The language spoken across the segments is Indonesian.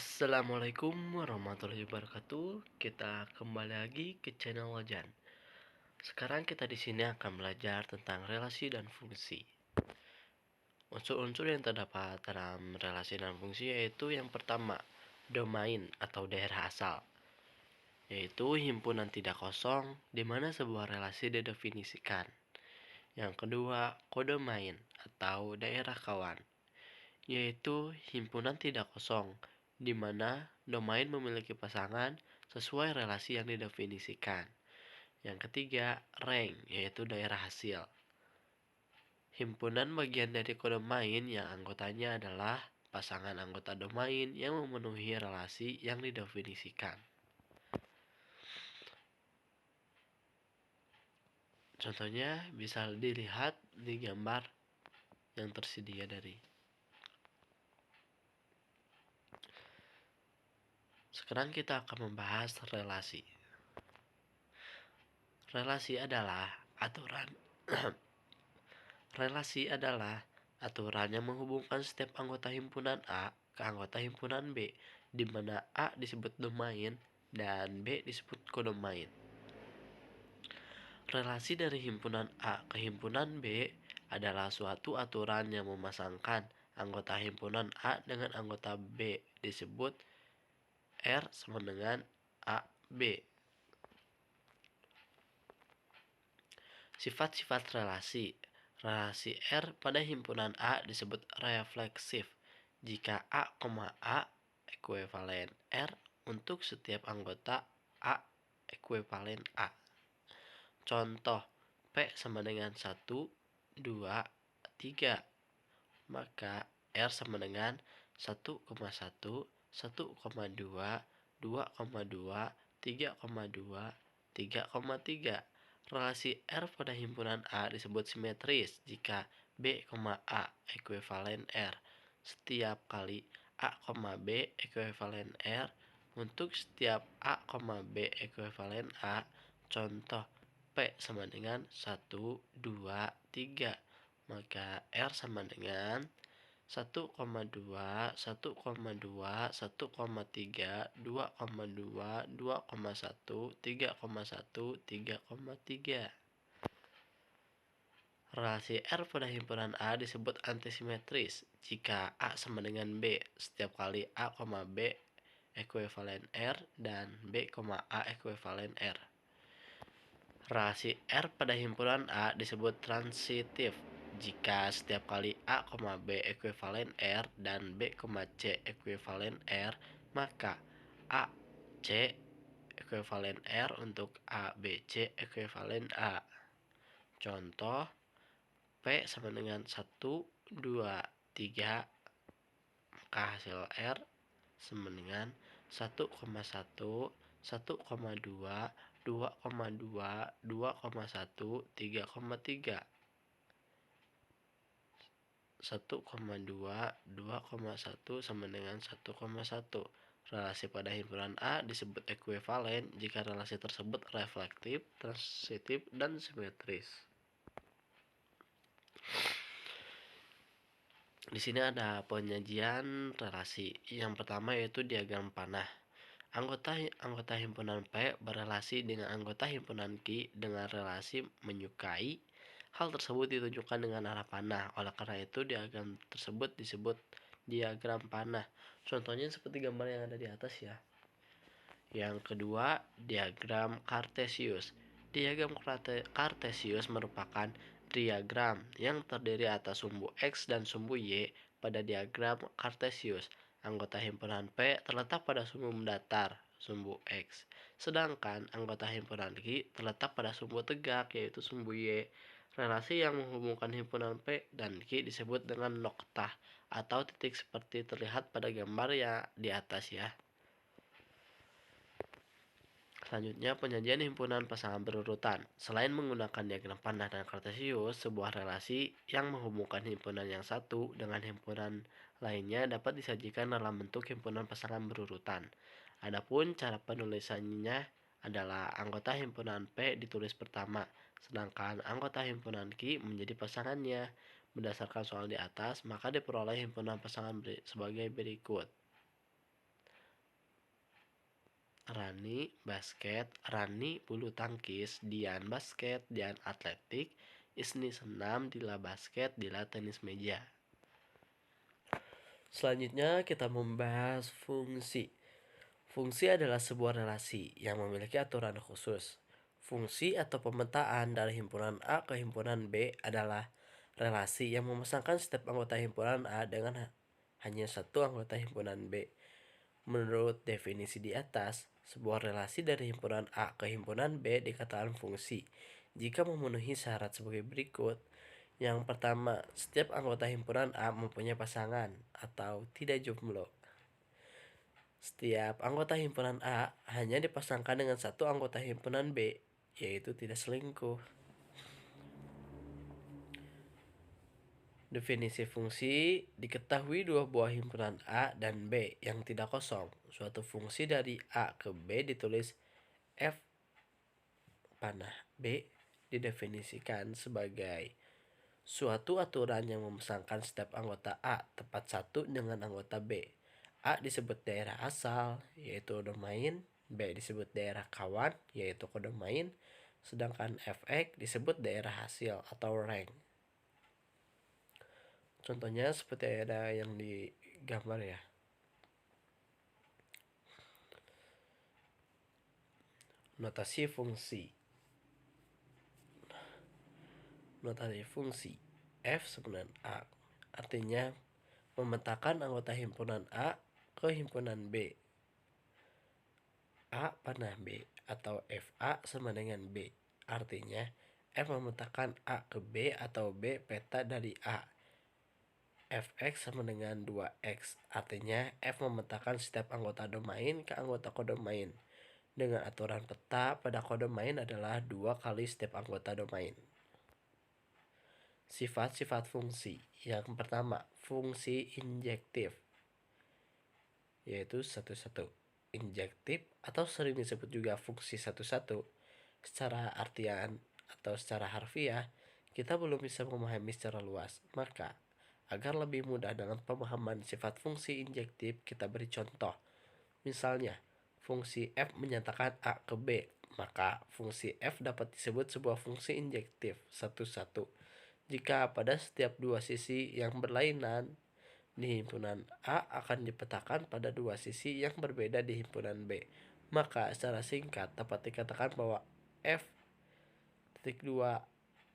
Assalamualaikum warahmatullahi wabarakatuh. Kita kembali lagi ke channel Wajan. Sekarang kita di sini akan belajar tentang relasi dan fungsi. Unsur-unsur yang terdapat dalam relasi dan fungsi yaitu yang pertama, domain atau daerah asal, yaitu himpunan tidak kosong di mana sebuah relasi didefinisikan. Yang kedua, kodomain atau daerah kawan, yaitu himpunan tidak kosong di mana domain memiliki pasangan sesuai relasi yang didefinisikan. Yang ketiga, rank, yaitu daerah hasil. Himpunan bagian dari kodomain yang anggotanya adalah pasangan anggota domain yang memenuhi relasi yang didefinisikan. Contohnya bisa dilihat di gambar yang tersedia dari. Sekarang kita akan membahas relasi. Relasi adalah aturan Relasi adalah aturan yang menghubungkan setiap anggota himpunan A ke anggota himpunan B, di mana A disebut domain dan B disebut kodomain. Relasi dari himpunan A ke himpunan B adalah suatu aturan yang memasangkan anggota himpunan A dengan anggota B, disebut R sama dengan AB. Sifat-sifat relasi. Relasi R pada himpunan A disebut refleksif jika A, A ekuivalen R untuk setiap anggota A ekuivalen A. Contoh, P sama dengan 1, 2, 3. Maka R sama dengan 1,1, 1,2, 2,2, 3,2, 3,3. Relasi R pada himpunan A disebut simetris jika B, A ekuivalen R. Setiap kali A, B ekuivalen R untuk setiap A, B ekuivalen A. Contoh, P sama dengan 1, 2, 3. Maka R sama dengan 1,2, 1,2, 1,3, 2,2, 2,1, 3,1, 3,3. Relasi R pada himpunan A disebut antisimetris jika A sama dengan B setiap kali A, B ekuivalen R dan B, A ekuivalen R. Relasi R pada himpunan A disebut transitif jika setiap kali A, B ekuivalen R dan B, C ekuivalen R, maka A, C ekuivalen R untuk A, B, C ekuivalen A. Contoh, P sama dengan 1, 2, 3, maka hasil R sama dengan 1,1, 1,2, 2,2, 2,1, 3,3. 1,2, 2,1 sama dengan 1,1. Relasi pada himpunan A disebut ekuivalen jika relasi tersebut reflektif, transitif, dan simetris. Di sini ada penyajian relasi. Yang pertama yaitu diagram panah. Anggota himpunan P berelasi dengan anggota himpunan Q dengan relasi menyukai. Hal tersebut ditunjukkan dengan arah panah. Oleh karena itu diagram tersebut disebut diagram panah. Contohnya seperti gambar yang ada di atas ya. Yang kedua, diagram Cartesius. Diagram Cartesius merupakan diagram yang terdiri atas sumbu X dan sumbu Y. Pada diagram Cartesius, anggota himpunan P terletak pada sumbu mendatar, sumbu X. Sedangkan anggota himpunan Q terletak pada sumbu tegak, yaitu sumbu Y. Relasi yang menghubungkan himpunan P dan Q disebut dengan noktah atau titik seperti terlihat pada gambar yang di atas ya. Selanjutnya, penyajian himpunan pasangan berurutan. Selain menggunakan diagram panah dan Cartesius, sebuah relasi yang menghubungkan himpunan yang satu dengan himpunan lainnya dapat disajikan dalam bentuk himpunan pasangan berurutan. Adapun cara penulisannya adalah anggota himpunan P ditulis pertama, sedangkan anggota himpunan Q menjadi pasangannya. Berdasarkan soal di atas, maka diperoleh himpunan pasangan sebagai berikut. Rani basket, Rani bulu tangkis, Dian basket, Dian atletik, Isni senam, Dila basket, Dila tenis meja. Selanjutnya kita membahas fungsi. Fungsi adalah sebuah relasi yang memiliki aturan khusus. Fungsi atau pemetaan dari himpunan A ke himpunan B adalah relasi yang memasangkan setiap anggota himpunan A dengan hanya satu anggota himpunan B. Menurut definisi di atas, sebuah relasi dari himpunan A ke himpunan B dikatakan fungsi jika memenuhi syarat sebagai berikut. Yang pertama, setiap anggota himpunan A mempunyai pasangan atau tidak jomblo. Setiap anggota himpunan A hanya dipasangkan dengan satu anggota himpunan B, yaitu tidak selingkuh. Definisi fungsi diketahui dua buah himpunan A dan B yang tidak kosong. Suatu fungsi dari A ke B ditulis F panah B didefinisikan sebagai suatu aturan yang memasangkan setiap anggota A tepat satu dengan anggota B. A disebut daerah asal, yaitu domain. B disebut daerah kawan, yaitu kodomain. Sedangkan Fx disebut daerah hasil atau rank. Contohnya seperti ada yang digambar ya. Notasi fungsi. Notasi fungsi F sama dengan A. Artinya memetakan anggota himpunan A ke himpunan B. A panah B atau FA sama dengan B. Artinya F memetakan A ke B atau B peta dari A. Fx sama dengan 2x. Artinya F memetakan setiap anggota domain ke anggota kodomain. Dengan aturan peta pada kodomain adalah 2 kali setiap anggota domain. Sifat-sifat fungsi. Yang pertama, fungsi injektif, yaitu satu-satu. Injektif atau sering disebut juga fungsi satu-satu. Secara artian atau secara harfiah, kita belum bisa memahami secara luas. Maka, agar lebih mudah dengan pemahaman sifat fungsi injektif, kita beri contoh. Misalnya, fungsi F menyatakan A ke B, maka fungsi F dapat disebut sebuah fungsi injektif satu-satu jika pada setiap dua sisi yang berlainan di himpunan A akan dipetakan pada dua sisi yang berbeda di himpunan B. Maka secara singkat dapat dikatakan bahwa F titik 2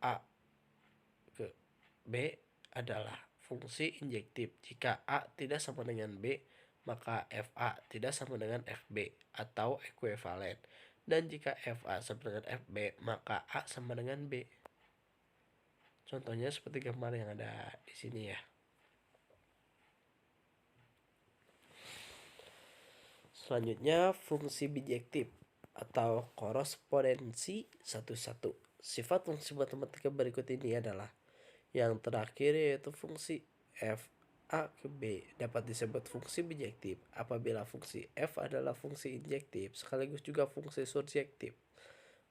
A ke B adalah fungsi injektif. Jika A tidak sama dengan B, maka FA tidak sama dengan FB atau ekuivalen. Dan jika FA sama dengan FB, maka A sama dengan B. Contohnya seperti gambar yang ada di sini ya. Selanjutnya fungsi bijektif atau korespondensi satu-satu. Sifat fungsi matematika berikut ini adalah yang terakhir, yaitu fungsi f A ke B dapat disebut fungsi bijektif apabila fungsi f adalah fungsi injektif sekaligus juga fungsi surjektif.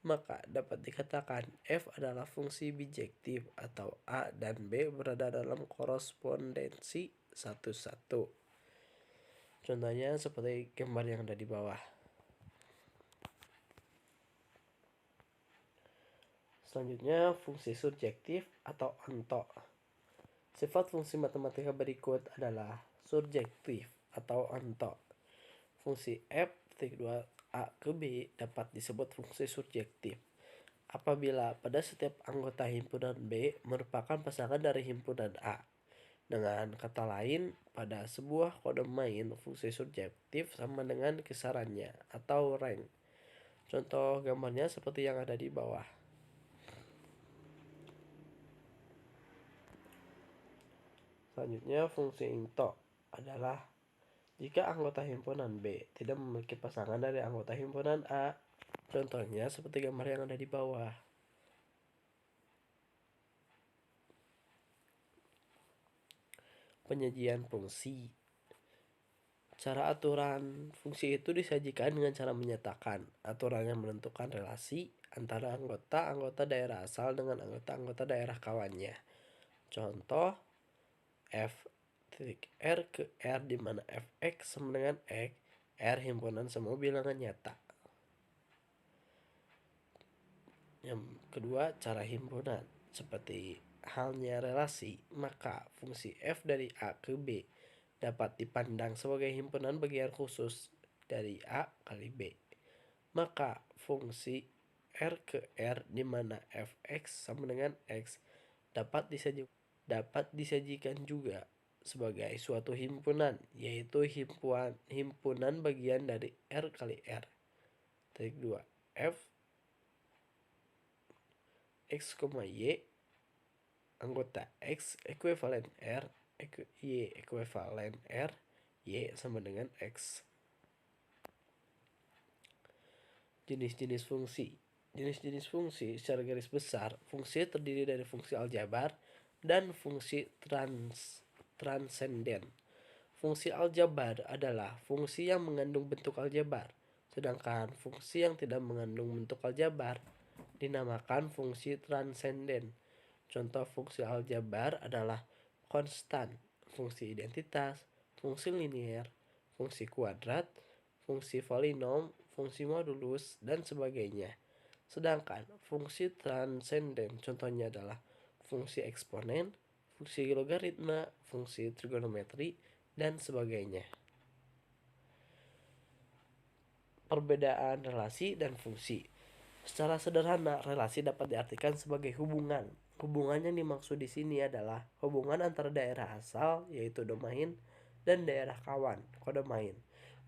Maka dapat dikatakan f adalah fungsi bijektif atau A dan B berada dalam korespondensi satu-satu. Contohnya seperti gambar yang ada di bawah. Selanjutnya fungsi surjektif atau onto. Sifat fungsi matematika berikut adalah surjektif atau onto. Fungsi f titik 2 A ke B dapat disebut fungsi surjektif apabila pada setiap anggota himpunan B merupakan pasangan dari himpunan A. Dengan kata lain, pada sebuah kodomain fungsi surjektif sama dengan kisarannya atau rank. Contoh gambarnya seperti yang ada di bawah. Selanjutnya fungsi into adalah jika anggota himpunan B tidak memiliki pasangan dari anggota himpunan A. Contohnya seperti gambar yang ada di bawah. Penyajian fungsi. Cara aturan fungsi itu disajikan dengan cara menyatakan aturan yang menentukan relasi antara anggota-anggota daerah asal dengan anggota-anggota daerah kawannya. Contoh F titik R ke R di mana Fx sama dengan X R himpunan semua bilangan nyata. Yang kedua, cara himpunan. Seperti halnya relasi, maka fungsi f dari A ke B dapat dipandang sebagai himpunan bagian khusus dari A kali B. Maka fungsi R ke R di mana fx sama dengan x dapat disajikan juga sebagai suatu himpunan, yaitu himpunan bagian dari R kali R. Titik 2. F X, Y anggota X ekuivalen R, Y ekuivalen R, Y sama dengan X. Jenis-jenis fungsi. Jenis-jenis fungsi secara garis besar, fungsi terdiri dari fungsi aljabar dan fungsi transenden. Fungsi aljabar adalah fungsi yang mengandung bentuk aljabar, sedangkan fungsi yang tidak mengandung bentuk aljabar dinamakan fungsi transenden. Contoh fungsi aljabar adalah konstan, fungsi identitas, fungsi linier, fungsi kuadrat, fungsi polinom, fungsi modulus, dan sebagainya. Sedangkan fungsi transenden contohnya adalah fungsi eksponen, fungsi logaritma, fungsi trigonometri, dan sebagainya. Perbedaan relasi dan fungsi. Secara sederhana, relasi dapat diartikan sebagai hubungan. Hubungan yang dimaksud di sini adalah hubungan antara daerah asal, yaitu domain, dan daerah kawan, kodomain.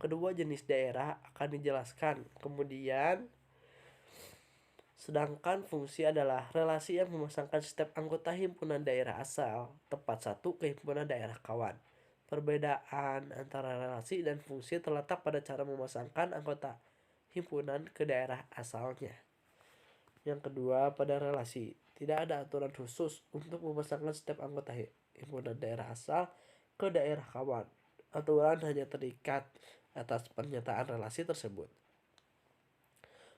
Kedua jenis daerah akan dijelaskan. Kemudian, sedangkan fungsi adalah relasi yang memasangkan setiap anggota himpunan daerah asal tepat satu ke himpunan daerah kawan. Perbedaan antara relasi dan fungsi terletak pada cara memasangkan anggota himpunan ke daerah asalnya. Yang kedua, pada relasi, tidak ada aturan khusus untuk memasangkan setiap anggota himpunan daerah asal ke daerah kawan. Aturan hanya terikat atas pernyataan relasi tersebut.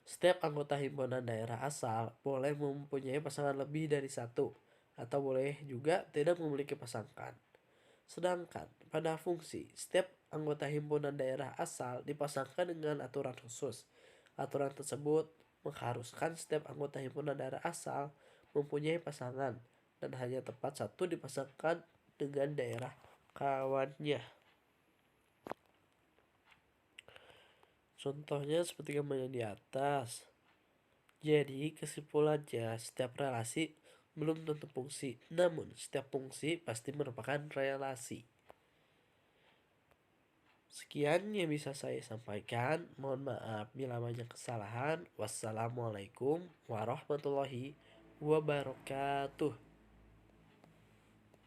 Setiap anggota himpunan daerah asal boleh mempunyai pasangan lebih dari satu, atau boleh juga tidak memiliki pasangan. Sedangkan pada fungsi, setiap anggota himpunan daerah asal dipasangkan dengan aturan khusus. Aturan tersebut mengharuskan setiap anggota himpunan daerah asal mempunyai pasangan dan hanya tepat satu dipasangkan dengan daerah kawannya. Contohnya seperti gambarnya di atas. Jadi kesimpulannya, setiap relasi belum tentu fungsi, namun setiap fungsi pasti merupakan relasi. Sekian yang bisa saya sampaikan. Mohon maaf bila banyak kesalahan. Wassalamualaikum warahmatullahi wabarakatuh.